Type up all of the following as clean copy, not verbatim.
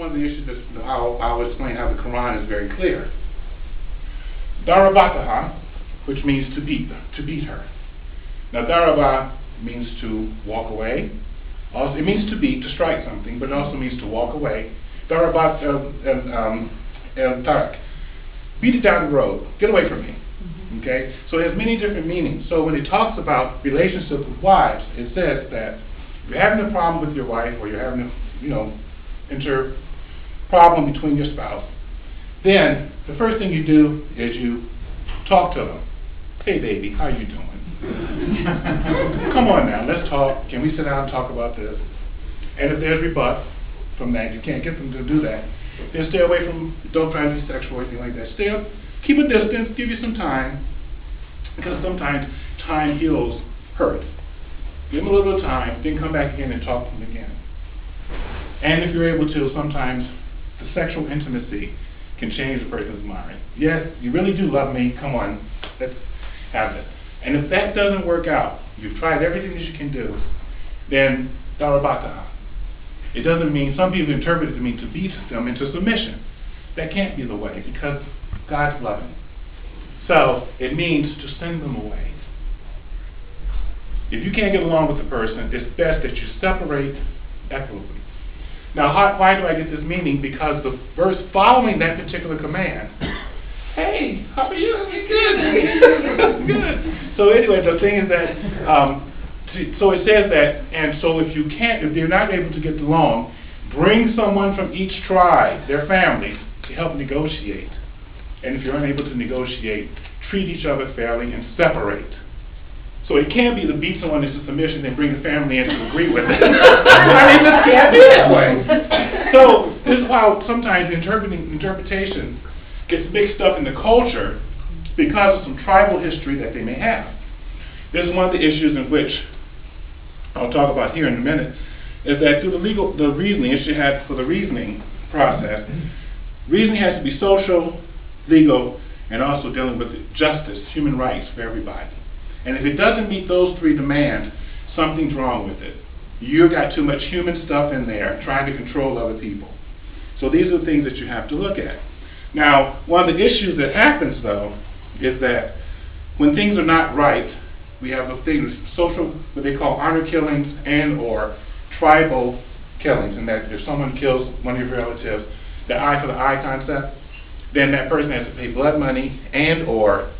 one of the issues that I'll explain how the Quran is very clear. Darabataha, which means to beat her. Now, daraba means to walk away. Also, it means to beat, to strike something, but it also means to walk away. Darabat tarak. Beat it down the road. Get away from me. Okay? So it has many different meanings. So when it talks about relationships with wives, it says that if you're having a problem with your wife, or you're having a problem between your spouse, then the first thing you do is you talk to them. Hey baby, how you doing? Come on now, let's talk. Can we sit down and talk about this? And if there's rebut from that, you can't get them to do that, then stay away from, don't try to be sexual or anything like that. Stay up, keep a distance, give you some time, because sometimes time heals hurt. Give them a little bit of time, then come back again and talk to them again. And if you're able to, sometimes the sexual intimacy can change a person's mind. Yes, you really do love me, come on, let's have it. And if that doesn't work out, you've tried everything that you can do, then darabataha. It doesn't mean, some people interpret it to mean to beat them into submission. That can't be the way, because God's loving. So it means to send them away. If you can't get along with the person, it's best that you separate equitably. Now, why do I get this meaning? Because the verse following that particular command, hey, how are you? Good. Good. So anyway, the thing is that, so it says that, and so if you're not able to get along, bring someone from each tribe, their families, to help negotiate. And if you're unable to negotiate, treat each other fairly and separate. So it can't be to beat someone into submission and bring the family in to agree with it. I mean, this can't be that way. So this is how sometimes interpretation gets mixed up in the culture because of some tribal history that they may have. This is one of the issues in which I'll talk about here in a minute, is that through the reasoning, issue had for the reasoning process, reasoning has to be social, legal, and also dealing with justice, human rights for everybody. And if it doesn't meet those three demands, something's wrong with it. You've got too much human stuff in there trying to control other people. So these are the things that you have to look at. Now, one of the issues that happens, though, is that when things are not right, we have the things, social, what they call honor killings and or tribal killings, and that if someone kills one of your relatives, the eye for the eye concept, then that person has to pay blood money and or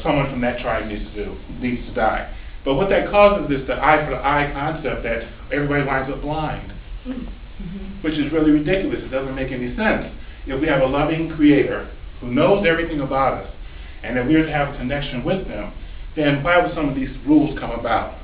someone from that tribe needs to die. But what that causes is the eye for the eye concept that everybody winds up blind, which is really ridiculous. It doesn't make any sense. If we have a loving creator who knows everything about us and that we're to have a connection with them, then why would some of these rules come about?